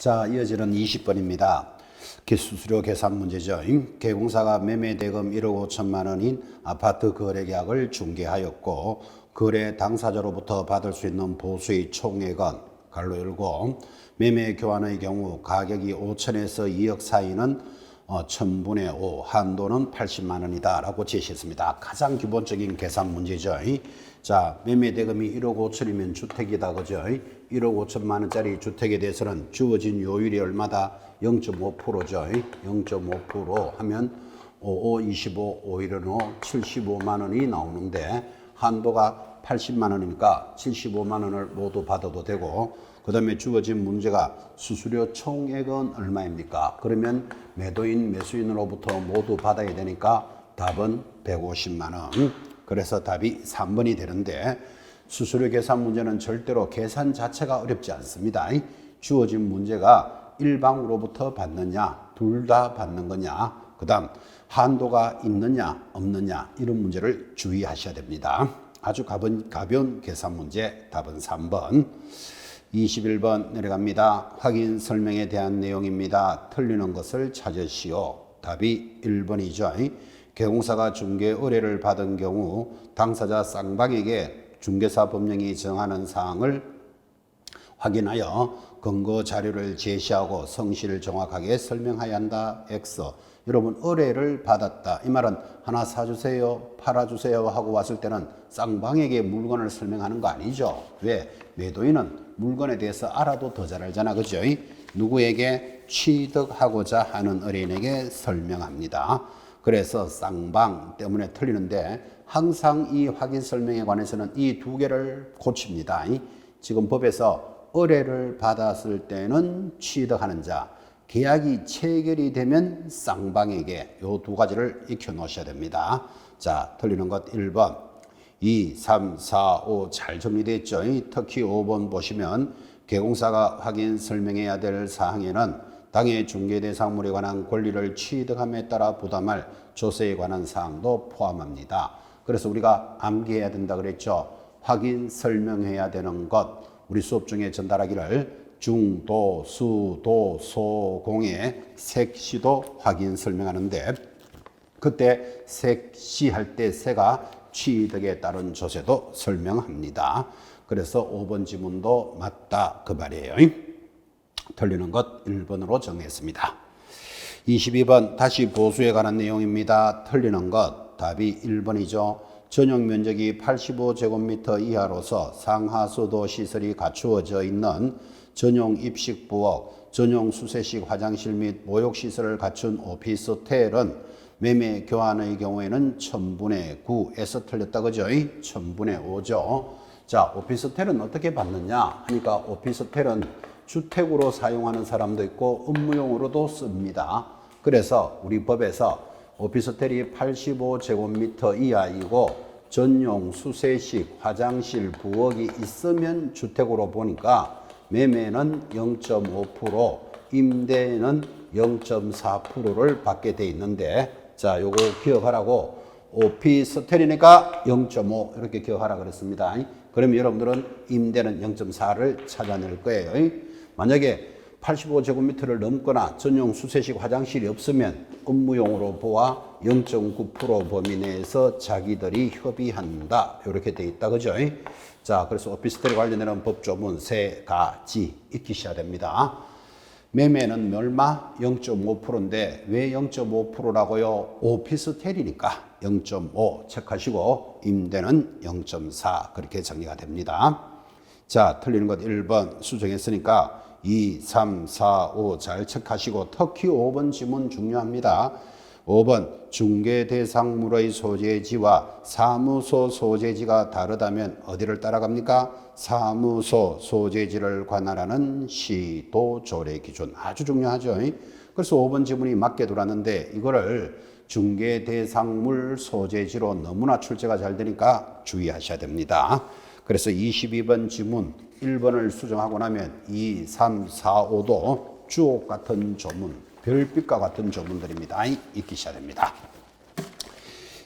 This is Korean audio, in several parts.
자, 이어지는 20번입니다. 수수료 계산 문제죠. 개공사가 매매대금 1억 5천만 원인 아파트 거래계약을 중개하였고 거래 당사자로부터 받을 수 있는 보수의 총액은 가로 열고 매매 교환의 경우 가격이 5천에서 2억 사이는 1000분의 5 한도는 80만 원이다 라고 제시했습니다. 가장 기본적인 계산 문제죠. 자, 매매 대금이 1억 5천이면 주택이다 그죠? 1억 5천만 원짜리 주택에 대해서는 주어진 요율이 얼마다? 0.5%죠. 0.5% 하면 5, 25, 5, 1은 5, 75만 원이 나오는데 한도가 80만 원이니까 75만 원을 모두 받아도 되고 그 다음에 주어진 문제가 수수료 총액은 얼마입니까? 그러면 매도인, 매수인으로부터 모두 받아야 되니까 답은 150만 원. 그래서 답이 3번이 되는데 수수료 계산 문제는 절대로 계산 자체가 어렵지 않습니다. 주어진 문제가 일방으로부터 받느냐, 둘 다 받는 거냐, 그 다음 한도가 있느냐, 없느냐 이런 문제를 주의하셔야 됩니다. 아주 가벼운 계산 문제, 답은 3번. 21번 내려갑니다. 확인 설명에 대한 내용입니다. 틀리는 것을 찾으시오. 답이 1번이죠. 개공사가 중개 의뢰를 받은 경우 당사자 쌍방에게 중개사 법령이 정하는 사항을 확인하여 근거 자료를 제시하고 성실을 정확하게 설명해야 한다. X. 여러분 의뢰를 받았다. 이 말은 하나 사주세요, 팔아주세요 하고 왔을 때는 쌍방에게 물건을 설명하는 거 아니죠. 왜? 매도인은 물건에 대해서 알아도 더 잘 알잖아. 그죠? 누구에게? 취득하고자 하는 의뢰인에게 설명합니다. 그래서 쌍방 때문에 틀리는데 항상 이 확인 설명에 관해서는 이 두 개를 고칩니다. 지금 법에서 의뢰를 받았을 때는 취득하는 자, 계약이 체결이 되면 쌍방에게 이 두 가지를 익혀 놓으셔야 됩니다. 자, 틀리는 것 1번. 2, 3, 4, 5 잘 정리되어 있죠. 특히 5번 보시면 개공사가 확인 설명해야 될 사항에는 당해 중개 대상물에 관한 권리를 취득함에 따라 부담할 조세에 관한 사항도 포함합니다. 그래서 우리가 암기해야 된다 그랬죠. 확인 설명해야 되는 것, 우리 수업 중에 전달하기를 중, 도, 수, 도, 소, 공의 색시도 확인 설명하는데 그때 색시 할 때 세가 취득에 따른 조세도 설명합니다. 그래서 5번 지문도 맞다 그 말이에요. 틀리는 것 1번으로 정리했습니다. 22번 다시 보수에 관한 내용입니다. 틀리는 것 답이 1번이죠. 전용 면적이 85제곱미터 이하로서 상하수도 시설이 갖추어져 있는 전용 입식 부엌, 전용 수세식 화장실 및 목욕시설을 갖춘 오피스텔은 매매 교환의 경우에는 1000분의 9에서 틀렸다 그죠? 1000분의 5죠. 자, 오피스텔은 어떻게 받느냐 하니까 오피스텔은 주택으로 사용하는 사람도 있고 업무용으로도 씁니다. 그래서 우리 법에서 오피스텔이 85제곱미터 이하이고 전용 수세식 화장실 부엌이 있으면 주택으로 보니까 매매는 0.5%, 임대는 0.4%를 받게 돼 있는데 자, 요거 기억하라고 오피스텔이니까 0.5 이렇게 기억하라 그랬습니다. 그러면 여러분들은 임대는 0.4를 찾아낼 거예요. 만약에 85제곱미터를 넘거나 전용 수세식 화장실이 없으면 업무용으로 보아 0.9% 범위 내에서 자기들이 협의한다. 이렇게 돼 있다. 그죠? 자, 그래서 오피스텔에 관련되는 법조문 3가지 익히셔야 됩니다. 매매는 얼마? 0.5%인데 왜 0.5%라고요? 오피스텔이니까 0.5 체크하시고 임대는 0.4 그렇게 정리가 됩니다. 자, 틀리는 것 1번 수정했으니까 2, 3, 4, 5 잘 체크하시고 특히 5번 지문 중요합니다. 5번 중개 대상물의 소재지와 사무소 소재지가 다르다면 어디를 따라갑니까? 사무소 소재지를 관할하는 시도 조례 기준 아주 중요하죠. 그래서 5번 지문이 맞게 돌았는데 이거를 중개 대상물 소재지로 너무나 출제가 잘 되니까 주의하셔야 됩니다. 그래서 22번 지문 1번을 수정하고 나면 2, 3, 4, 5도 주옥 같은 조문, 별빛과 같은 조문들입니다. 익히셔야 됩니다.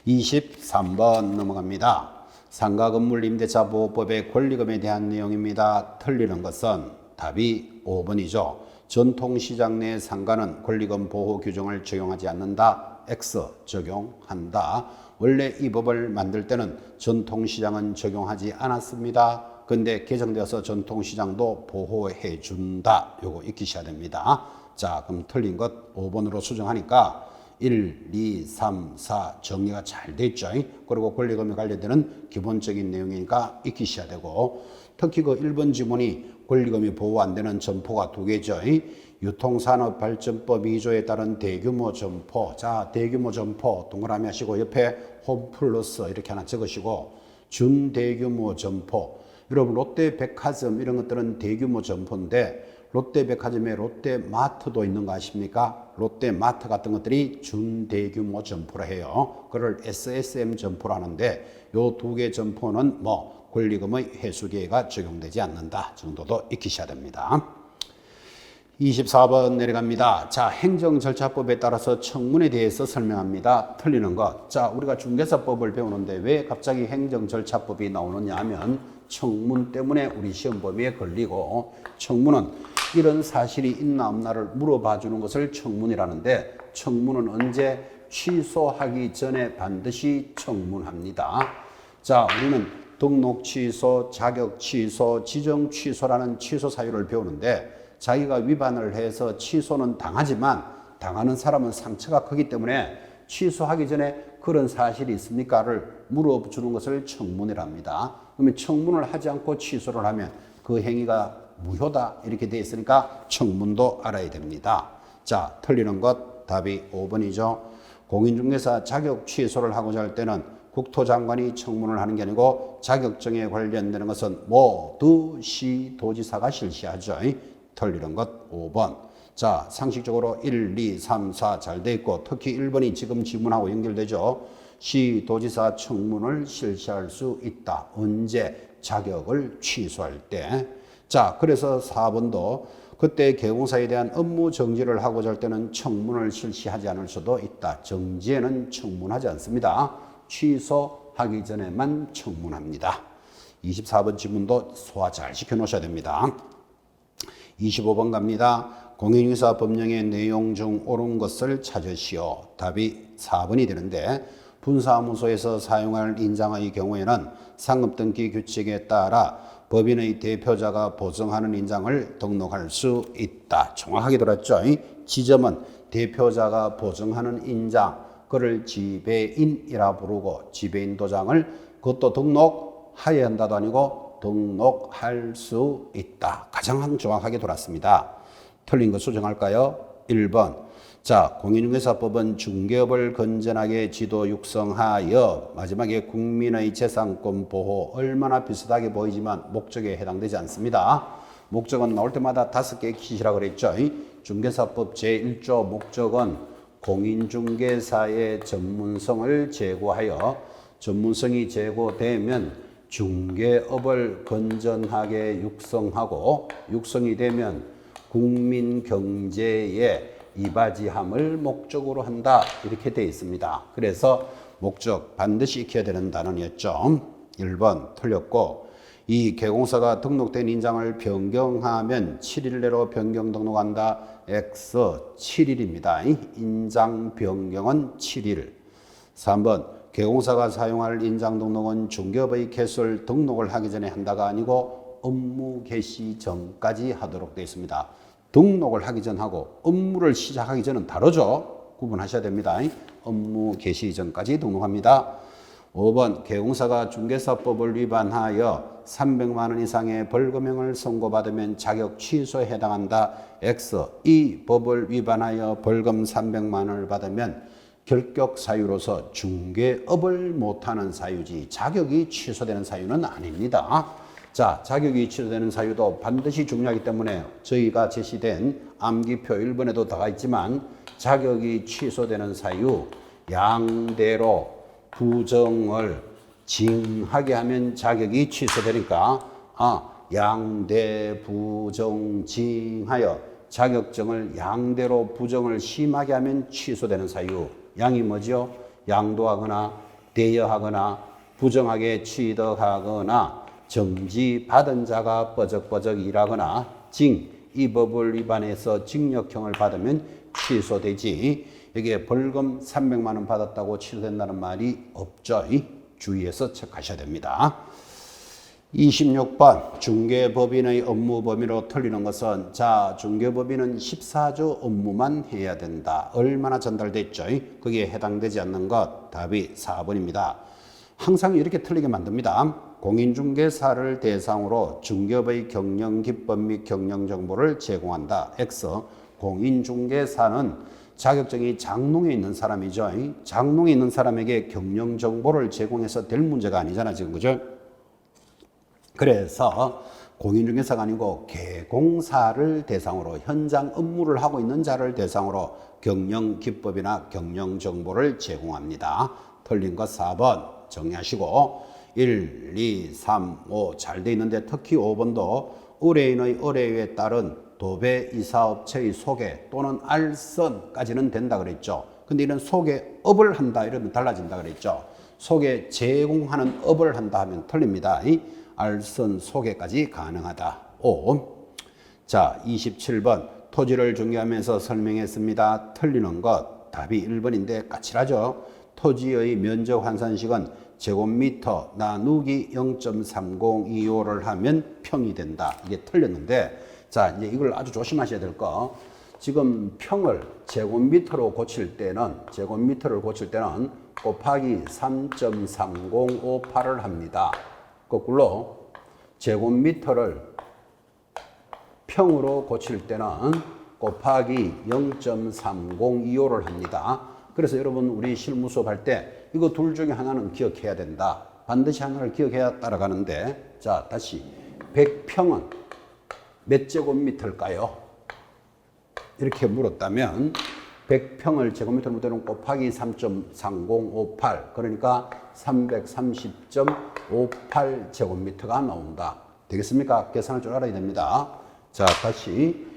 23번 넘어갑니다. 상가건물 임대차 보호법의 권리금에 대한 내용입니다. 틀리는 것은 답이 5번이죠. 전통시장 내 상가는 권리금 보호 규정을 적용하지 않는다. X 적용한다. 원래 이 법을 만들 때는 전통시장은 적용하지 않았습니다. 근데 개정되어서 전통시장도 보호해 준다. 요거 익히셔야 됩니다. 자, 그럼 틀린 것 5번으로 수정하니까 1, 2, 3, 4 정리가 잘 돼 있죠. 그리고 권리금에 관련되는 기본적인 내용이니까 익히셔야 되고, 특히 그 1번 지문이 권리금이 보호 안 되는 점포가 2개죠. 유통산업발전법 2조에 따른 대규모 점포. 자, 대규모 점포 동그라미 하시고 옆에 홈플러스 이렇게 하나 적으시고, 준대규모 점포. 여러분 롯데백화점 이런 것들은 대규모 점포인데 롯데백화점에 롯데마트도 있는 거 아십니까? 롯데마트 같은 것들이 준대규모 점포라 해요. 그걸 SSM 점포라 하는데 요 2개 점포는 뭐 권리금의 회수계획가 적용되지 않는다 정도도 익히셔야 됩니다. 24번 내려갑니다. 자, 행정절차법에 따라서 청문에 대해서 설명합니다. 틀리는 것. 자, 우리가 중개사법을 배우는데 왜 갑자기 행정절차법이 나오느냐 하면 청문 때문에 우리 시험 범위에 걸리고, 청문은 이런 사실이 있나 없나를 물어봐 주는 것을 청문이라는데, 청문은 언제? 취소하기 전에 반드시 청문합니다. 자, 우리는 등록 취소, 자격 취소, 지정 취소라는 취소 사유를 배우는데, 자기가 위반을 해서 취소는 당하지만 당하는 사람은 상처가 크기 때문에 취소하기 전에 그런 사실이 있습니까를 물어주는 것을 청문이랍니다. 그러면 청문을 하지 않고 취소를 하면 그 행위가 무효다 이렇게 되어 있으니까 청문도 알아야 됩니다. 자, 틀리는 것 답이 5번이죠. 공인중개사 자격 취소를 하고자 할 때는 국토장관이 청문을 하는 게 아니고 자격증에 관련되는 것은 모두 시도지사가 실시하죠. 틀리는 것 5번. 자, 상식적으로 1, 2, 3, 4 잘 돼 있고, 특히 1번이 지금 지문하고 연결되죠. 시도지사 청문을 실시할 수 있다. 언제? 자격을 취소할 때. 자, 그래서 4번도 그때 개공사에 대한 업무 정지를 하고자 할 때는 청문을 실시하지 않을 수도 있다. 정지에는 청문하지 않습니다. 취소하기 전에만 청문합니다. 24번 지문도 소화 잘 시켜놓으셔야 됩니다. 25번 갑니다. 공인중개사 법령의 내용 중 옳은 것을 찾으시오. 답이 4번이 되는데, 분사무소에서 사용할 인장의 경우에는 상급등기 규칙에 따라 법인의 대표자가 보증하는 인장을 등록할 수 있다. 정확하게 들었죠? 지점은 대표자가 보증하는 인장, 그를 지배인이라 부르고, 지배인 도장을 그것도 등록하여야 한다도 아니고 등록할 수 있다. 가장 정확하게 돌았습니다. 틀린 거 수정할까요? 1번. 자, 공인중개사법은 중개업을 건전하게 지도 육성하여, 마지막에 국민의 재산권 보호, 얼마나 비슷하게 보이지만 목적에 해당되지 않습니다. 목적은 나올 때마다 5개 키시라고 그랬죠. 중개사법 제1조 목적은 공인중개사의 전문성을 제고하여, 전문성이 제고되면 중개업을 건전하게 육성하고, 육성이 되면 국민 경제에 이바지함을 목적으로 한다 이렇게 되어 있습니다. 그래서 목적 반드시 익혀야 되는 단원이었죠. 1번 틀렸고, 이 개공사가 등록된 인장을 변경하면 7일 내로 변경 등록한다. X 7일입니다. 인장 변경은 7일. 3번 개공사가 사용할 인장 등록은 중개업의 개설 등록을 하기 전에 한다가 아니고 업무 개시 전까지 하도록 되어 있습니다. 등록을 하기 전하고 업무를 시작하기 전은 다르죠. 구분하셔야 됩니다. 업무 개시 전까지 등록합니다. 5번 개공사가 중개사법을 위반하여 300만 원 이상의 벌금형을 선고받으면 자격 취소에 해당한다. X 이 법을 위반하여 벌금 300만 원을 받으면 결격 사유로서 중개업을 못하는 사유지 자격이 취소되는 사유는 아닙니다. 자, 자격이 취소되는 사유도 반드시 중요하기 때문에 저희가 제시된 암기표 1번에도 나가 있지만, 자격이 취소되는 사유 양대로 부정을 징하게 하면 자격이 취소되니까 양대 부정 징하여 자격증을 양대로 부정을 심하게 하면 취소되는 사유. 양이 뭐죠? 양도하거나 대여하거나 부정하게 취득하거나 정지받은 자가 뻐적뻐적 일하거나 징 이 법을 위반해서 징역형을 받으면 취소되지 여기에 벌금 300만 원 받았다고 취소된다는 말이 없죠. 주의해서 체크하셔야 됩니다. 26번 중개법인의 업무 범위로 틀리는 것은 자 중개법인은 14조 업무만 해야 된다. 얼마나 전달됐죠? 거기에 해당되지 않는 것 답이 4번입니다. 항상 이렇게 틀리게 만듭니다. 공인중개사를 대상으로 중개업의 경영 기법 및 경영 정보를 제공한다. X 공인중개사는 자격증이 장롱에 있는 사람이죠. 장롱에 있는 사람에게 경영 정보를 제공해서 될 문제가 아니잖아 지금 그죠? 그래서 공인중개사가 아니고 개공사를 대상으로 현장 업무를 하고 있는 자를 대상으로 경영 기법이나 경영 정보를 제공합니다. 틀린 것 4번 정리하시고 1, 2, 3, 5 잘 돼 있는데 특히 5번도 의뢰인의 의뢰에 따른 도배 이사업체의 소개 또는 알선까지는 된다 그랬죠. 근데 이런 소개업을 한다 이러면 달라진다 그랬죠. 소개 제공하는 업을 한다 하면 틀립니다. 알선 소개까지 가능하다. 5. 자, 27번 토지를 중개하면서 설명했습니다. 틀리는 것 답이 1번인데 까칠하죠. 토지의 면적 환산식은 제곱미터 나누기 0.3025를 하면 평이 된다. 이게 틀렸는데 자, 이제 이걸 아주 조심하셔야 될 거. 지금 평을 제곱미터로 고칠 때는 곱하기 3.3058을 합니다. 거꾸로 제곱미터를 평으로 고칠 때는 곱하기 0.3025를 합니다. 그래서 여러분 우리 실무 수업할 때 이거 둘 중에 하나는 기억해야 된다. 반드시 하나를 기억해야 따라가는데 자 다시 100평은 몇 제곱미터일까요? 이렇게 물었다면 100평을 제곱미터로 물으면 곱하기 3.3058 그러니까 330.58 제곱미터가 나온다. 되겠습니까? 계산할 줄 알아야 됩니다. 자 다시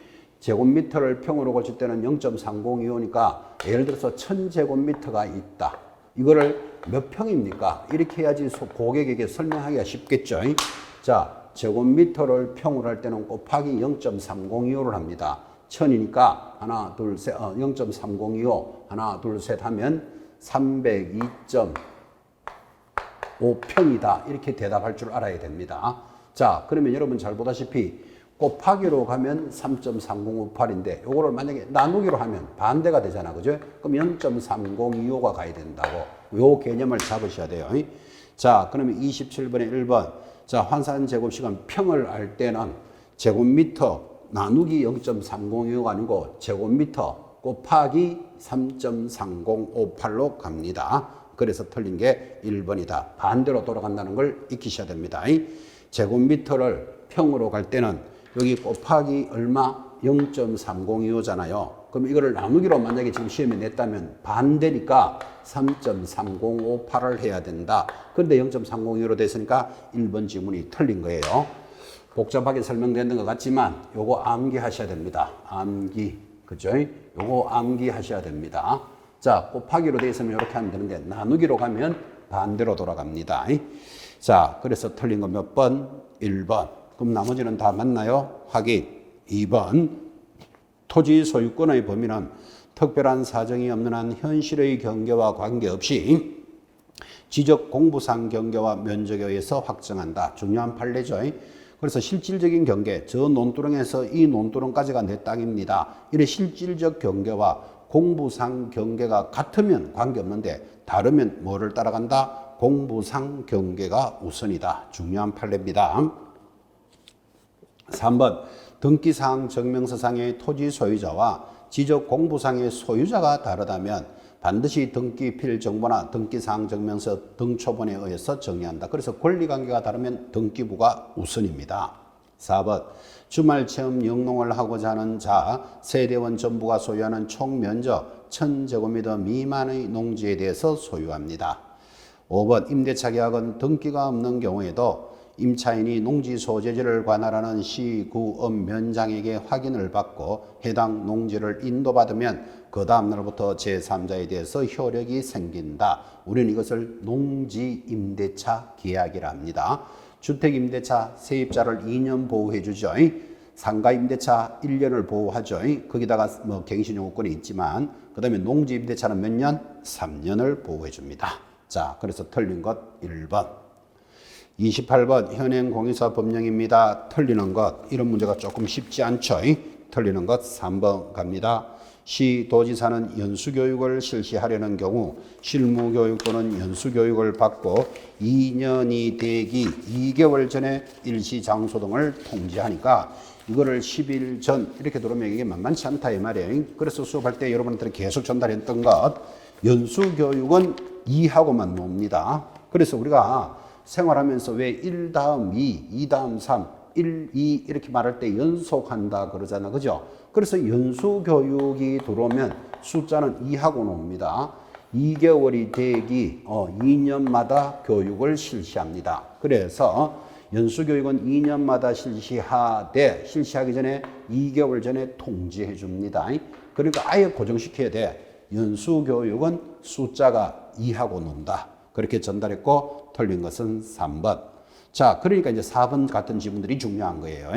제곱미터를 평으로 고칠 때는 0.3025니까 예를 들어서 1000제곱미터가 있다. 이거를 몇 평입니까? 이렇게 해야지 고객에게 설명하기가 쉽겠죠. 자 제곱미터를 평으로 할 때는 곱하기 0.3025를 합니다. 1000이니까 하나 둘 셋 0.3025 하나 둘 셋 하면 302.5평이다. 이렇게 대답할 줄 알아야 됩니다. 자 그러면 여러분 잘 보다시피 곱하기로 가면 3.3058인데 요거를 만약에 나누기로 하면 반대가 되잖아. 그죠? 그럼 0.3025가 가야 된다고. 요 개념을 잡으셔야 돼요. 자, 그러면 27번에 1번. 자, 환산 제곱시간 평을 알 때는 제곱미터 나누기 0.3025가 아니고 제곱미터 곱하기 3.3058로 갑니다. 그래서 틀린 게 1번이다. 반대로 돌아간다는 걸 익히셔야 됩니다. 제곱미터를 평으로 갈 때는 여기 곱하기 얼마? 0.3025잖아요. 그럼 이거를 나누기로 만약에 지금 시험에 냈다면 반대니까 3.3058을 해야 된다. 그런데 0.3025로 됐으니까 1번 지문이 틀린 거예요. 복잡하게 설명되는 것 같지만 요거 암기하셔야 됩니다. 암기. 그죠? 요거 암기하셔야 됩니다. 자, 곱하기로 돼 있으면 이렇게 하면 되는데 나누기로 가면 반대로 돌아갑니다. 자, 그래서 틀린 거 몇 번? 1번. 그럼 나머지는 다 맞나요? 확인. 2번 토지 소유권의 범위는 특별한 사정이 없는 한 현실의 경계와 관계없이 지적 공부상 경계와 면적에 의해서 확정한다. 중요한 판례죠. 그래서 실질적인 경계, 저 논두렁에서 이 논두렁까지가 내 땅입니다. 이런 실질적 경계와 공부상 경계가 같으면 관계없는데 다르면 뭐를 따라간다? 공부상 경계가 우선이다. 중요한 판례입니다. 3번 등기사항 증명서상의 토지 소유자와 지적 공부상의 소유자가 다르다면 반드시 등기필 정보나 등기사항 증명서 등초본에 의해서 정의한다. 그래서 권리관계가 다르면 등기부가 우선입니다. 4번 주말 체험 영농을 하고자 하는 자 세대원 전부가 소유하는 총 면적 1000제곱미터 미만의 농지에 대해서 소유합니다. 5번 임대차 계약은 등기가 없는 경우에도 임차인이 농지 소재지를 관할하는 시, 구, 업 면장에게 확인을 받고 해당 농지를 인도받으면 그 다음 날부터 제3자에 대해서 효력이 생긴다. 우리는 이것을 농지 임대차 계약이라 합니다. 주택 임대차 세입자를 2년 보호해 주죠. 상가 임대차 1년을 보호하죠. 거기다가 뭐 갱신요구권이 있지만 그 다음에 농지 임대차는 몇 년? 3년을 보호해 줍니다. 자, 그래서 틀린 것 1번. 28번 현행 공유사 법령입니다. 틀리는 것. 이런 문제가 조금 쉽지 않죠. 틀리는 것 3번 갑니다. 시 도지사는 연수교육을 실시하려는 경우 실무교육 또는 연수교육을 받고 2년이 되기 2개월 전에 일시 장소 등을 통지하니까 이거를 10일 전 이렇게 들어오면 이게 만만치 않다 이 말이에요. 그래서 수업할 때 여러분들이 계속 전달했던 것 연수교육은 2하고만 놉니다. 그래서 우리가 생활하면서 왜 1 다음 2, 2 다음 3, 1, 2 이렇게 말할 때 연속한다 그러잖아. 그죠? 그래서 연수교육이 들어오면 숫자는 2하고 놉니다. 2개월이 되기 2년마다 교육을 실시합니다. 그래서 연수교육은 2년마다 실시하기 전에 2개월 전에 통지해 줍니다. 그러니까 아예 고정시켜야 돼. 연수교육은 숫자가 2하고 논다. 그렇게 전달했고 틀린 것은 3번. 자, 그러니까 이제 4번 같은 지문들이 중요한 거예요.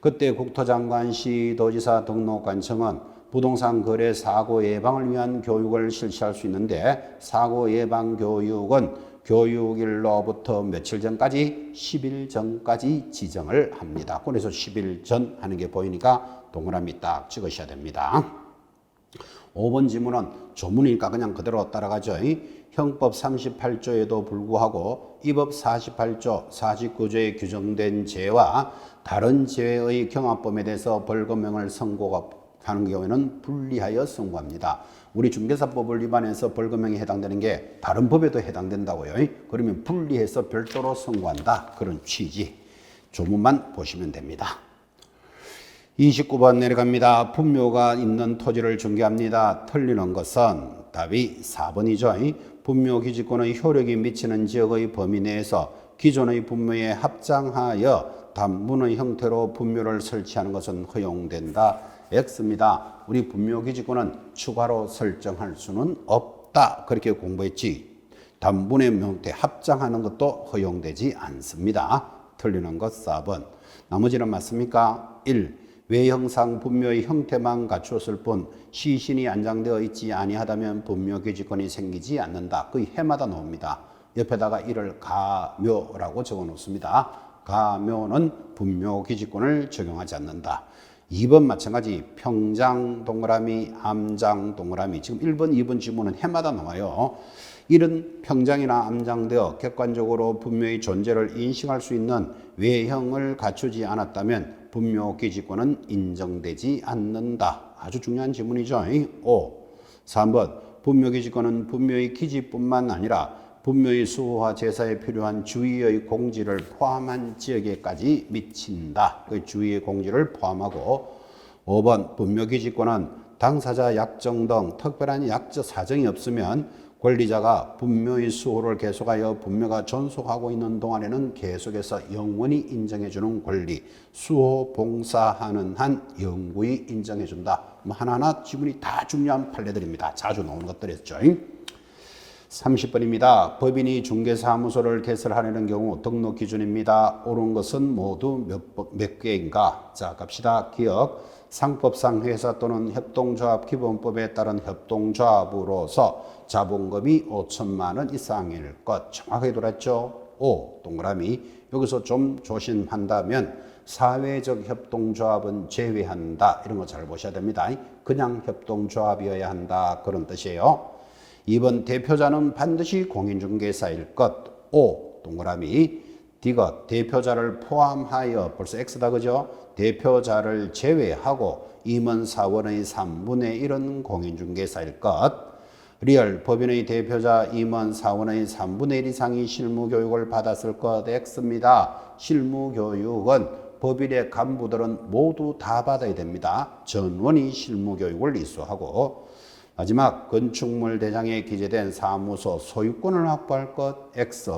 그때 국토장관, 시, 도지사, 등록관청은 부동산 거래 사고 예방을 위한 교육을 실시할 수 있는데 사고 예방 교육은 교육일로부터 며칠 전까지 10일 전까지 지정을 합니다. 그래서 10일 전 하는 게 보이니까 동그라미 딱 찍으셔야 됩니다. 5번 지문은 조문이니까 그냥 그대로 따라가죠. 형법 38조에도 불구하고 이 법 48조, 49조에 규정된 죄와 다른 죄의 경합범에 대해서 벌금형을 선고하는 경우에는 분리하여 선고합니다. 우리 중개사법을 위반해서 벌금형에 해당되는 게 다른 법에도 해당된다고요. 그러면 분리해서 별도로 선고한다. 그런 취지. 조문만 보시면 됩니다. 29번 내려갑니다. 분묘가 있는 토지를 중개합니다. 틀리는 것은 답이 4번이죠. 분묘 기지권의 효력이 미치는 지역의 범위 내에서 기존의 분묘에 합장하여 단문의 형태로 분묘를 설치하는 것은 허용된다. X입니다. 우리 분묘 기지권은 추가로 설정할 수는 없다. 그렇게 공부했지. 단문의 형태 합장하는 것도 허용되지 않습니다. 틀리는 것 4번. 나머지는 맞습니까? 1. 외형상 분묘의 형태만 갖추었을 뿐 시신이 안장되어 있지 아니하다면 분묘 기지권이 생기지 않는다. 거의 해마다 나옵니다. 옆에다가 이를 가묘라고 적어 놓습니다. 가묘는 분묘 기지권을 적용하지 않는다. 2번 마찬가지 평장 동그라미, 암장 동그라미. 지금 1번, 2번 지문은 해마다 나와요. 이런 평장이나 암장되어 객관적으로 분묘의 존재를 인식할 수 있는 외형을 갖추지 않았다면 분묘 기지권은 인정되지 않는다. 아주 중요한 지문이죠. 5. 3번 분묘 기지권은 분묘의 기지뿐만 아니라 분묘의 수호와 제사에 필요한 주의의 공지를 포함한 지역에까지 미친다. 그 주의의 공지를 포함하고 5번 분묘 기지권은 당사자 약정 등 특별한 약적 사정이 없으면 권리자가 분묘의 수호를 계속하여 분묘가 존속하고 있는 동안에는 계속해서 영원히 인정해주는 권리, 수호 봉사하는 한 영구히 인정해준다. 뭐 하나하나 지문이 다 중요한 판례들입니다. 자주 나오는 것들이었죠. 30번입니다. 법인이 중개사무소를 개설하려는 경우 등록 기준입니다. 옳은 것은 모두 몇 개인가? 자, 갑시다. 기억. 상법상 회사 또는 협동조합 기본법에 따른 협동조합으로서 자본금이 5천만 원 이상일 것. 정확하게 돌았죠? 5. 동그라미. 여기서 좀 조심한다면 사회적 협동조합은 제외한다. 이런 거 잘 보셔야 됩니다. 그냥 협동조합이어야 한다. 그런 뜻이에요. 2번 대표자는 반드시 공인중개사일 것. 5. 동그라미. D것 대표자를 포함하여 벌써 X다 그죠? 대표자를 제외하고 임원사원의 3분의 1은 공인중개사일 것. 리얼 법인의 대표자 임원사원의 3분의 1 이상이 실무교육을 받았을 것. X입니다. 실무교육은 법인의 간부들은 모두 다 받아야 됩니다. 전원이 실무교육을 이수하고 마지막 건축물 대장에 기재된 사무소 소유권을 확보할 것. X.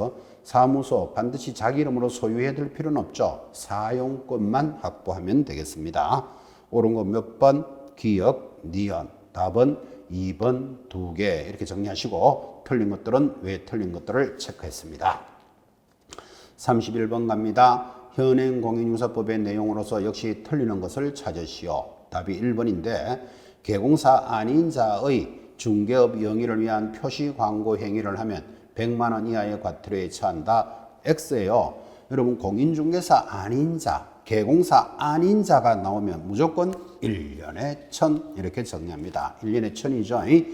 사무소 반드시 자기 이름으로 소유해야 될 필요는 없죠. 사용권만 확보하면 되겠습니다. 옳은 거 몇 번? 기억, 니은. 답은 2번 2개 이렇게 정리하시고 틀린 것들은 왜 틀린 것들을 체크했습니다. 31번 갑니다. 현행 공인중개사법의 내용으로서 역시 틀리는 것을 찾으시오. 답이 1번인데 개공사 아닌 자의 중개업 영위를 위한 표시 광고 행위를 하면 100만 원 이하의 과태료에 처한다. X예요. 여러분 공인중개사 아닌 자, 개공사 아닌 자가 나오면 무조건 1년에 1000 이렇게 정리합니다. 1년에 1000이죠.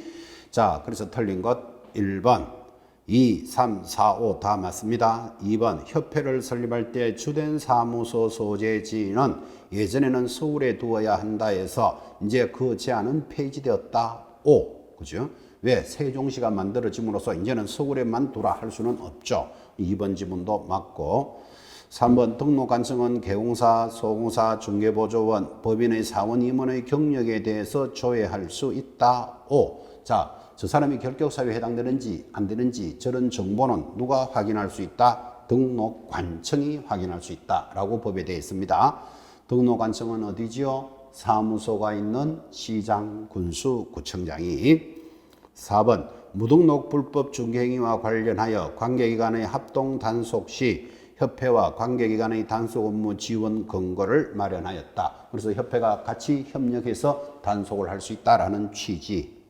자, 그래서 틀린 것 1번. 2, 3, 4, 5 다 맞습니다. 2번 협회를 설립할 때 주된 사무소 소재 지인은 예전에는 서울에 두어야 한다 해서 이제 그 제한은 폐지되었다. 5. 그죠? 왜? 세종시가 만들어짐으로써 이제는 서울에만 두라 할 수는 없죠. 2번 지문도 맞고 3번 등록 관청은 개공사, 소공사, 중개보조원, 법인의 사원 임원의 경력에 대해서 조회할 수 있다. 5. 자, 저 사람이 결격사유에 해당되는지 안 되는지 저런 정보는 누가 확인할 수 있다? 등록관청이 확인할 수 있다 라고 법에 되어 있습니다. 등록관청은 어디지요? 사무소가 있는 시장, 군수, 구청장이. 4번 무등록 불법 중개행위와 관련하여 관계기관의 합동 단속 시 협회와 관계기관의 단속 업무 지원 근거를 마련하였다. 그래서 협회가 같이 협력해서 단속을 할 수 있다라는 취지.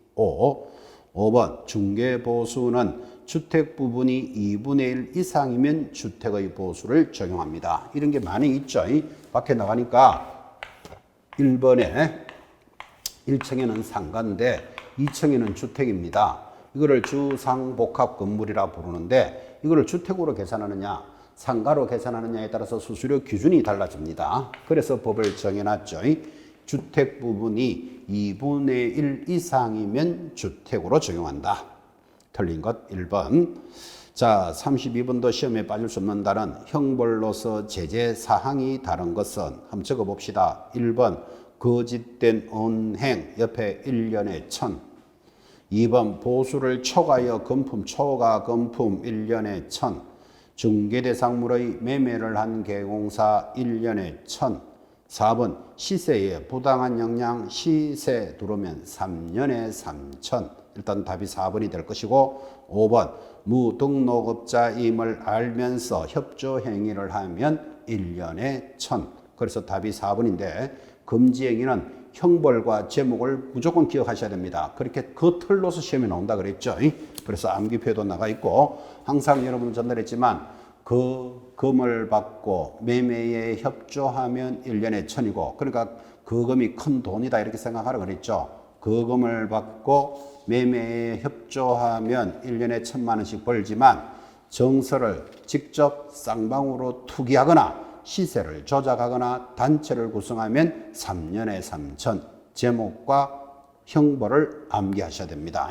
5번 중개보수는 주택 부분이 2분의 1 이상이면 주택의 보수를 적용합니다. 이런 게 많이 있죠. 밖에 나가니까 1번에 1층에는 상가인데 2층에는 주택입니다. 이거를 주상복합 건물이라 부르는데 이거를 주택으로 계산하느냐 상가로 계산하느냐에 따라서 수수료 기준이 달라집니다. 그래서 법을 정해놨죠. 주택 부분이 2분의 1 이상이면 주택으로 적용한다. 틀린 것 1번. 자, 32번도 시험에 빠질 수 없는 다른 형벌로서 제재 사항이 다른 것은 한번 적어봅시다. 1번 거짓된 언행 옆에 1년에 1000. 2번 보수를 초과하여 금품 초과 금품 1년에 1000. 중개대상물의 매매를 한 개공사 1년에 1000. 4번 시세에 부당한 영향 시세 들어오면 3년에 3000. 일단 답이 4번이 될 것이고 5번 무등록업자임을 알면서 협조 행위를 하면 1년에 1000. 그래서 답이 4번인데 금지 행위는 형벌과 제목을 무조건 기억하셔야 됩니다. 그렇게 그 틀로서 시험에 나온다 그랬죠. 그래서 암기표도 나가 있고 항상 여러분은 전달했지만 그 금을 받고 매매에 협조하면 1년에 1000이고 그러니까 그 금이 큰 돈이다 이렇게 생각하라 그랬죠. 그 금을 받고 매매에 협조하면 1년에 1000만 원씩 벌지만 정서를 직접 쌍방으로 투기하거나 시세를 조작하거나 단체를 구성하면 3년에 3000. 제목과 형벌을 암기하셔야 됩니다.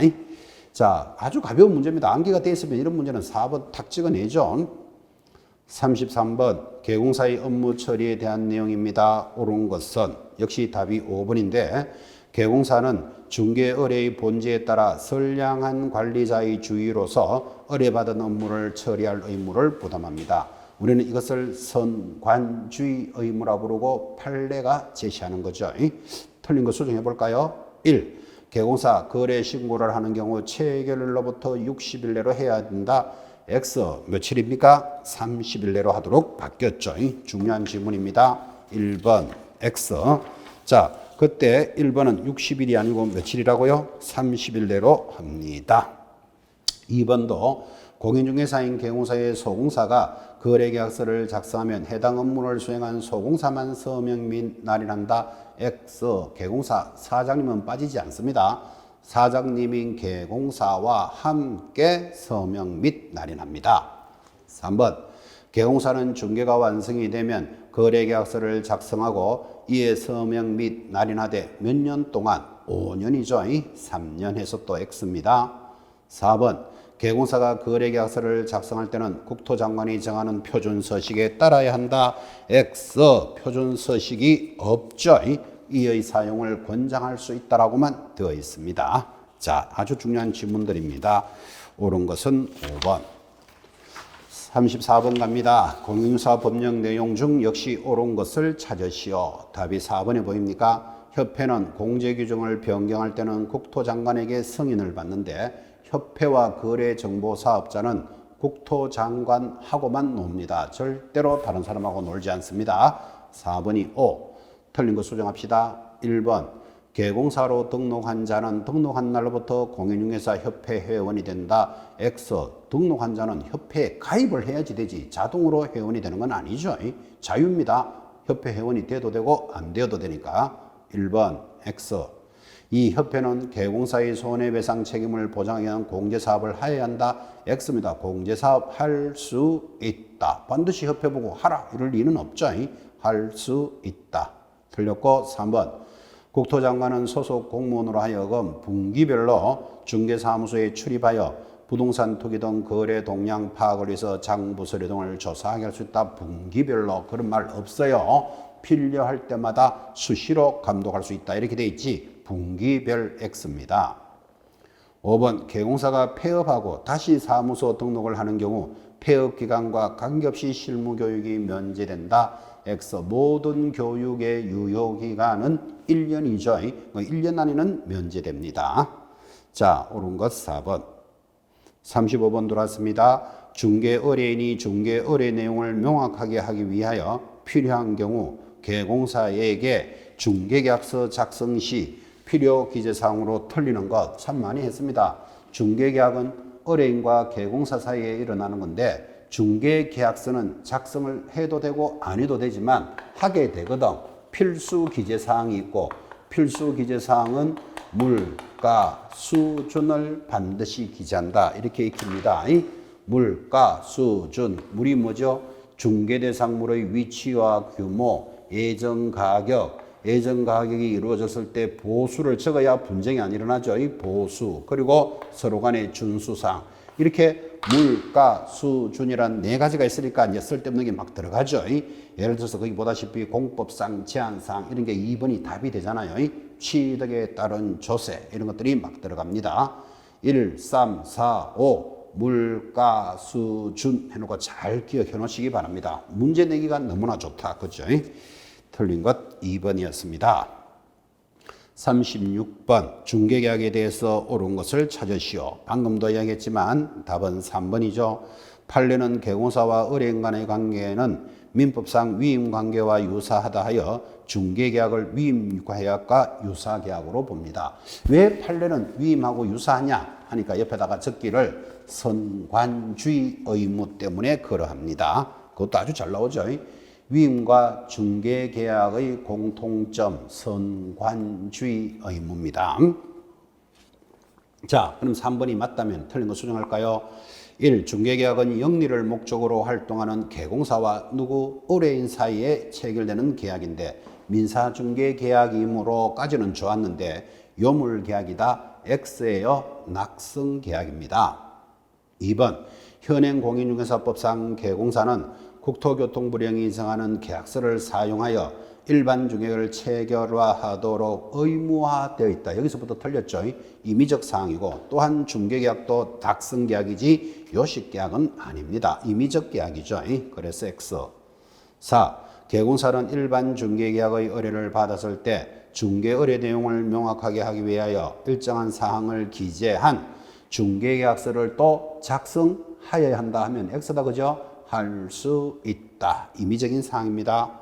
자, 아주 가벼운 문제입니다. 암기가 되어 있으면 이런 문제는 4번 탁 찍어내죠. 33번 개공사의 업무 처리에 대한 내용입니다. 옳은 것은 역시 답이 5번인데 개공사는 중개 의뢰의 본질에 따라 선량한 관리자의 주의로서 의뢰받은 업무를 처리할 의무를 부담합니다. 우리는 이것을 선관주의 의무라 부르고 판례가 제시하는 거죠. 틀린 거 수정해 볼까요? 1. 개공사 거래 신고를 하는 경우 체결일로부터 60일 내로 해야 된다. X 며칠입니까? 30일 내로 하도록 바뀌었죠. 중요한 질문입니다. 1번 X. 자, 그때 1번은 60일이 아니고 며칠이라고요? 30일 내로 합니다. 2번도 공인중개사인 개공사의 소공사가 거래계약서를 작성하면 해당 업무를 수행한 소공사만 서명 및 날인한다. X 개공사 사장님은 빠지지 않습니다. 사장님인 개공사와 함께 서명 및 날인합니다. 3번 개공사는 중개가 완성이 되면 거래계약서를 작성하고 이에 서명 및 날인하되 몇 년 동안 5년이죠. 3년 해서 또 X입니다. 4번 개공사가 거래계약서를 작성할 때는 국토장관이 정하는 표준서식에 따라야 한다. X 표준서식이 없죠. 이의 사용을 권장할 수 있다라고만 되어 있습니다. 자, 아주 중요한 질문들입니다. 옳은 것은 5번. 34번 갑니다. 공인중개사 법령 내용 중 역시 옳은 것을 찾으시오. 답이 4번에 보입니까? 협회는 공제규정을 변경할 때는 국토장관에게 승인을 받는데 협회와 거래정보사업자는 국토장관하고만 놉니다. 절대로 다른 사람하고 놀지 않습니다. 4번이 O. 틀린 거 수정합시다. 1번 개공사로 등록한 자는 등록한 날로부터 공인중개사 협회 회원이 된다. X. 등록한 자는 협회에 가입을 해야지 되지 자동으로 회원이 되는 건 아니죠. 자유입니다. 협회 회원이 돼도 되고 안 되어도 되니까. 1번 X. 이 협회는 개공사의 손해배상 책임을 보장하기 위한 공제사업을 하여야 한다. X입니다. 공제사업 할 수 있다. 반드시 협회 보고 하라. 이럴 리는 없죠. 할 수 있다. 틀렸고 3번. 국토장관은 소속 공무원으로 하여금 분기별로 중개사무소에 출입하여 부동산 투기 등 거래 동향 파악을 위해서 장부서류 등을 조사하게 할 수 있다. 분기별로 그런 말 없어요. 필요할 때마다 수시로 감독할 수 있다. 이렇게 돼 있지. 분기별 X입니다. 5번 개공사가 폐업하고 다시 사무소 등록을 하는 경우 폐업 기간과 관계없이 실무 교육이 면제된다. X. 모든 교육의 유효 기간은 1년이죠. 1년 안에는 면제됩니다. 자, 옳은 것 4번. 35번 들어왔습니다. 중개 의뢰인이 중개 의뢰 내용을 명확하게 하기 위하여 필요한 경우 개공사에게 중개계약서 작성 시 필요 기재사항으로 틀리는 것 참 많이 했습니다. 중개계약은 의뢰인과 개공사 사이에 일어나는 건데 중개계약서는 작성을 해도 되고 안 해도 되지만 하게 되거든. 필수 기재사항이 있고 필수 기재사항은 물가 수준을 반드시 기재한다. 이렇게 익힙니다. 물가 수준, 물이 뭐죠? 중개대상물의 위치와 규모, 예정가격, 예정가격이 이루어졌을 때 보수를 적어야 분쟁이 안 일어나죠. 이 보수, 그리고 서로 간의 준수상. 이렇게 물가, 수준이란 네 가지가 있으니까 이제 쓸데없는 게 막 들어가죠. 예를 들어서 거기 보다시피 공법상, 제한상 이런 게 2번이 답이 되잖아요. 취득에 따른 조세 이런 것들이 막 들어갑니다. 1, 3, 4, 5 물가, 수준 해놓고 잘 기억해 놓으시기 바랍니다. 문제 내기가 너무나 좋다. 그죠? 틀린 것 2번이었습니다. 36번 중개계약에 대해서 옳은 것을 찾으시오. 방금도 이야기했지만 답은 3번이죠. 판례는 개공사와 의뢰인 간의 관계는 민법상 위임관계와 유사하다 하여 중개계약을 위임계약과 유사계약으로 봅니다. 왜 판례는 위임하고 유사하냐 하니까 옆에다가 적기를 선관주의 의무 때문에 그러합니다. 그것도 아주 잘 나오죠. 위임과 중개계약의 공통점 선관주의 의무입니다. 자, 그럼 3번이 맞다면 틀린 거 수정할까요? 1. 중개계약은 영리를 목적으로 활동하는 개공사와 누구 의뢰인 사이에 체결되는 계약인데 민사중개계약이므로까지는 좋았는데 요물계약이다. X예요. 낙성계약입니다. 2번 현행공인중개사법상 개공사는 국토교통부령이 정하는 계약서를 사용하여 일반 중개를 체결화하도록 의무화되어 있다. 여기서부터 틀렸죠. 임의적 사항이고 또한 중개계약도 낙성계약이지 요식계약은 아닙니다. 임의적 계약이죠. 그래서 X. 4. 개공사는 일반 중개계약의 의뢰를 받았을 때 중개의뢰 내용을 명확하게 하기 위하여 일정한 사항을 기재한 중개계약서를 또 작성하여야 한다 하면 X다. 그죠? 할 수 있다. 임의적인 사항입니다.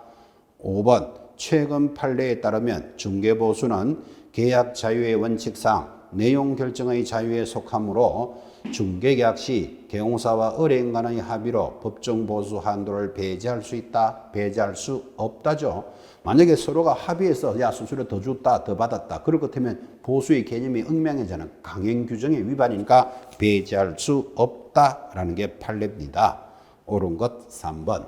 5번 최근 판례에 따르면 중개보수는 계약 자유의 원칙상 내용 결정의 자유에 속하므로 중개계약 시 개공사와 의뢰인 간의 합의로 법정 보수 한도를 배제할 수 있다. 배제할 수 없다죠. 만약에 서로가 합의해서 야 수수료 더 줬다 더 받았다 그럴 것 같으면 보수의 개념이 엉망해지는 강행 규정의 위반이니까 배제할 수 없다라는 게 판례입니다. 옳은 것 3번.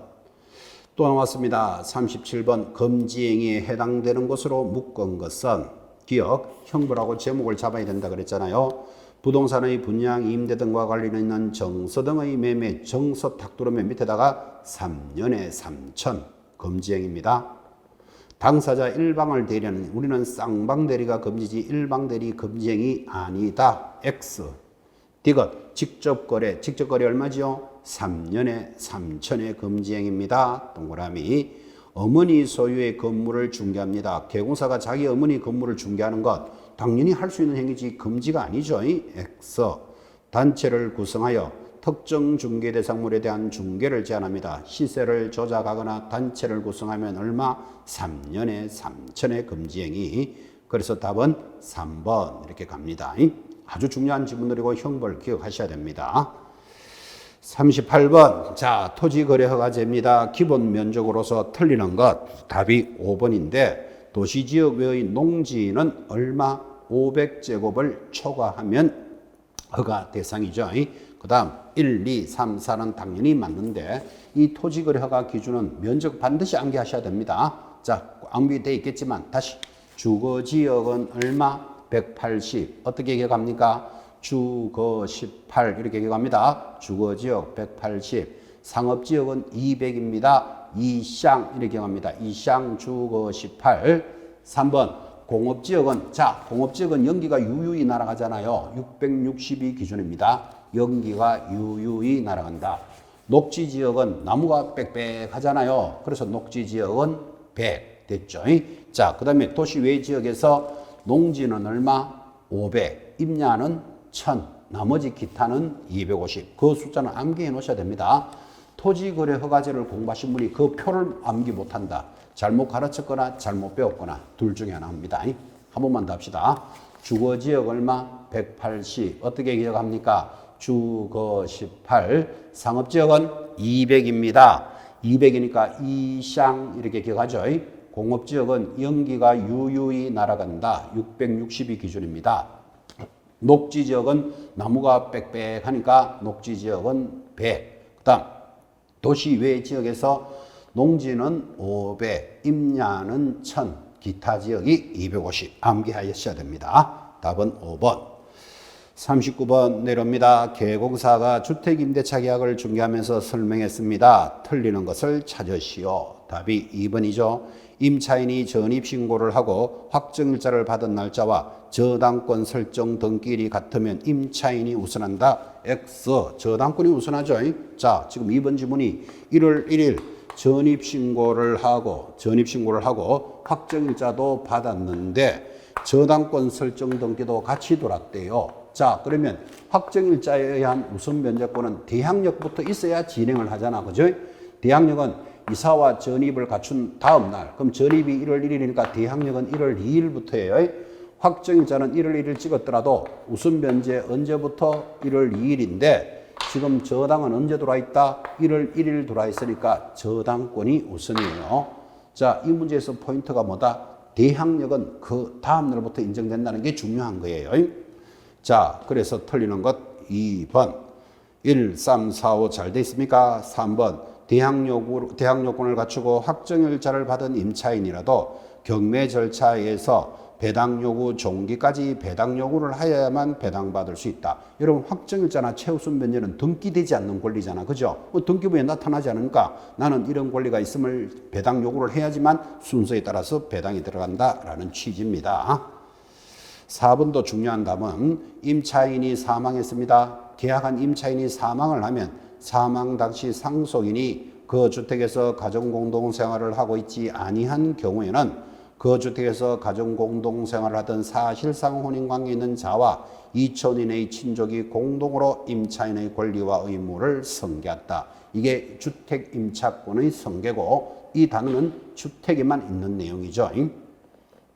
또 나왔습니다. 37번 금지행위에 해당되는 것으로 묶은 것은 기억, 형벌하고 제목을 잡아야 된다 그랬잖아요. 부동산의 분양, 임대 등과 관련 있는 정서 등의 매매, 정서 탁 들어오면 밑에다가 3년에 3천 금지행위입니다. 당사자 일방을 대리하는 우리는 쌍방 대리가 금지지 일방 대리 금지행위 아니다. X. 디귿 직접 거래 얼마죠? 3년에 3천의 금지행위입니다. 동그라미. 어머니 소유의 건물을 중개합니다. 개공사가 자기 어머니 건물을 중개하는 것 당연히 할 수 있는 행위지 금지가 아니죠. X. 단체를 구성하여 특정 중개 대상물에 대한 중개를 제한합니다. 시세를 조작하거나 단체를 구성하면 얼마? 3년에 3천의 금지행위. 그래서 답은 3번 이렇게 갑니다. 아주 중요한 지문들이고 형벌 기억하셔야 됩니다. 38번. 자, 토지거래허가제입니다. 기본 면적으로서 틀리는 것. 답이 5번인데 도시지역 외의 농지는 얼마? 500제곱을 초과하면 허가 대상이죠. 그 다음 1, 2, 3, 4는 당연히 맞는데 이 토지거래허가 기준은 면적 반드시 암기하셔야 됩니다. 자, 암기되어 있겠지만 다시 주거지역은 얼마? 180. 어떻게 기억합니까? 주거 18 이렇게 기억합니다. 주거지역 180. 상업지역은 200입니다. 이쌍 이렇게 기억합니다. 이쌍 주거 18. 3번 공업지역은 자 공업지역은 연기가 유유히 날아가잖아요. 662 기준입니다. 연기가 유유히 날아간다. 녹지지역은 나무가 빽빽하잖아요. 그래서 녹지지역은 100 됐죠. 자, 그 다음에 도시 외 지역에서 농지는 얼마? 500, 임야는 1000, 나머지 기타는 250. 그 숫자는 암기해 놓으셔야 됩니다. 토지거래허가제를 공부하신 분이 그 표를 암기 못한다. 잘못 가르쳤거나 잘못 배웠거나 둘 중에 하나입니다. 한 번만 더 합시다. 주거지역 얼마? 180. 어떻게 기억합니까? 주거 18. 상업지역은 200입니다. 200이니까 이쌍 이렇게 기억하죠. 공업지역은 연기가 유유히 날아간다. 662 기준입니다. 녹지지역은 나무가 빽빽하니까 녹지지역은 100. 그 다음 도시 외 지역에서 농지는 500, 임야는 1000, 기타 지역이 250 암기하셔야 됩니다. 답은 5번. 39번 내려옵니다. 개공사가 주택임대차 계약을 중개하면서 설명했습니다. 틀리는 것을 찾으시오. 답이 2번이죠. 임차인이 전입신고를 하고 확정일자를 받은 날짜와 저당권 설정 등기일이 같으면 임차인이 우선한다. X. 저당권이 우선하죠. 자, 지금 2번 지문이 1월 1일 전입신고를 하고 확정일자도 받았는데 저당권 설정 등기도 같이 돌았대요. 자, 그러면 확정일자에 의한 우선 면제권은 대항력부터 있어야 진행을 하잖아. 그죠? 대항력은 이사와 전입을 갖춘 다음 날. 그럼 전입이 1월 1일이니까 대항력은 1월 2일부터예요. 확정일자는 1월 1일 찍었더라도 우선 면제 언제부터? 1월 2일인데 지금 저당은 언제 들어와 있다? 1월 1일 들어와 있으니까 저당권이 우선이에요. 자, 이 문제에서 포인트가 뭐다? 대항력은 그 다음 날부터 인정된다는 게 중요한 거예요. 자, 그래서 틀리는 것 2번. 1, 3, 4, 5 잘 돼 있습니까? 3번. 대항요건을 갖추고 확정일자를 받은 임차인이라도 경매 절차에서 배당 요구 종기까지 배당 요구를 하여야만 배당받을 수 있다. 여러분 확정일자나 최우선 면제는 등기되지 않는 권리잖아. 그죠? 등기부에 나타나지 않으니까 나는 이런 권리가 있음을 배당 요구를 해야지만 순서에 따라서 배당이 들어간다라는 취지입니다. 4번도 중요한 답은 임차인이 사망했습니다. 계약한 임차인이 사망을 하면 사망 당시 상속인이 그 주택에서 가정공동생활을 하고 있지 아니한 경우에는 그 주택에서 가정공동생활을 하던 사실상 혼인관계에 있는 자와 이촌인의 친족이 공동으로 임차인의 권리와 의무를 승계했다. 이게 주택임차권의 승계고 이 단어는 주택에만 있는 내용이죠.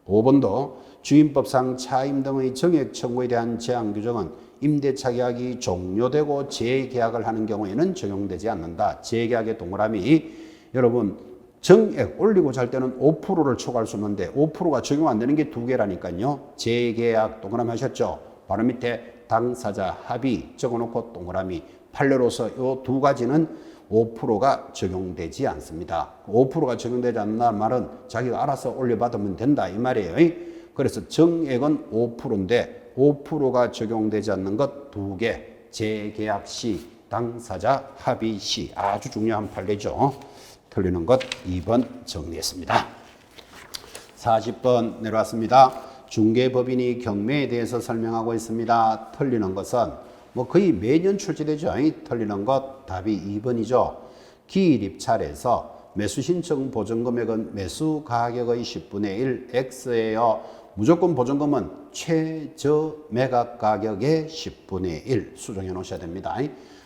5번도 주임법상 차임 등의 정액 청구에 대한 제한 규정은 임대차 계약이 종료되고 재계약을 하는 경우에는 적용되지 않는다. 재계약의 동그라미. 여러분 정액 올리고자 할 때는 5%를 초과할 수 있는데 5%가 적용 안 되는 게 두 개라니까요. 재계약 동그라미 하셨죠? 바로 밑에 당사자 합의 적어놓고 동그라미. 판례로서 이 두 가지는 5%가 적용되지 않습니다. 5%가 적용되지 않는다는 말은 자기가 알아서 올려받으면 된다 이 말이에요. 그래서 정액은 5%인데 5%가 적용되지 않는 것 두 개. 재계약 시, 당사자 합의 시. 아주 중요한 판례죠. 틀리는 것 2번 정리했습니다. 40번 내려왔습니다. 중개법인이 경매에 대해서 설명하고 있습니다. 틀리는 것은 뭐 거의 매년 출제되죠. 틀리는 것 답이 2번이죠. 기일 입찰에서 매수 신청 보증금액은 매수 가격의 10분의 1 X예요. 무조건 보증금은 최저 매각 가격의 10분의 1 수정해 놓으셔야 됩니다.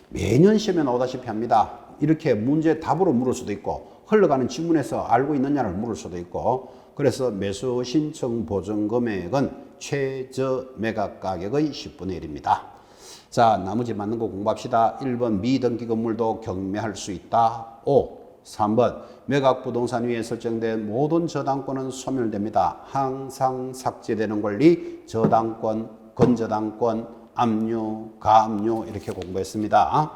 매년 시험에 나오다시피 합니다. 이렇게 문제 답으로 물을 수도 있고 흘러가는 지문에서 알고 있느냐를 물을 수도 있고 그래서 매수 신청 보증 금액은 최저 매각 가격의 10분의 1입니다. 자, 나머지 맞는 거 공부합시다. 1번 미등기 건물도 경매할 수 있다. 5. 3번 매각 부동산 위에 설정된 모든 저당권은 소멸됩니다. 항상 삭제되는 권리 저당권, 건저당권, 압류, 가압류 이렇게 공부했습니다.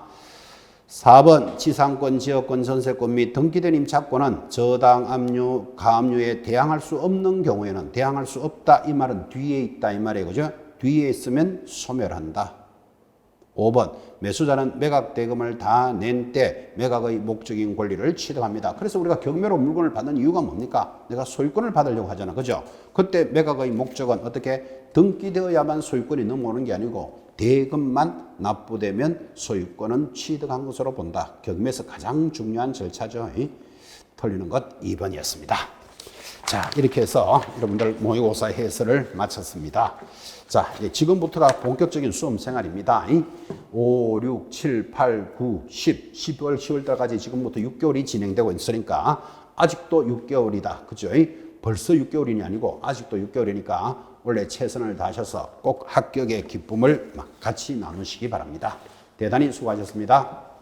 4번 지상권, 지역권, 전세권 및 등기된 임차권은 저당, 압류, 가압류에 대항할 수 없는 경우에는 대항할 수 없다. 이 말은 뒤에 있다 이 말이에요. 그죠? 뒤에 있으면 소멸한다. 5번 매수자는 매각 대금을 다 낸 때 매각의 목적인 권리를 취득합니다. 그래서 우리가 경매로 물건을 받는 이유가 뭡니까? 내가 소유권을 받으려고 하잖아. 그죠? 그때 매각의 목적은 어떻게 등기되어야만 소유권이 넘어오는 게 아니고 대금만 납부되면 소유권은 취득한 것으로 본다. 경매에서 가장 중요한 절차죠. 틀리는 것 2번이었습니다. 자, 이렇게 해서 여러분들 모의고사 해설을 마쳤습니다. 자, 이제 지금부터가 본격적인 수험 생활입니다. 5, 6, 7, 8, 9, 10, 12월, 10월달까지 지금부터 6개월이 진행되고 있으니까 아직도 6개월이다. 그죠? 벌써 6개월이 아니고 아직도 6개월이니까 원래 최선을 다하셔서 꼭 합격의 기쁨을 같이 나누시기 바랍니다. 대단히 수고하셨습니다.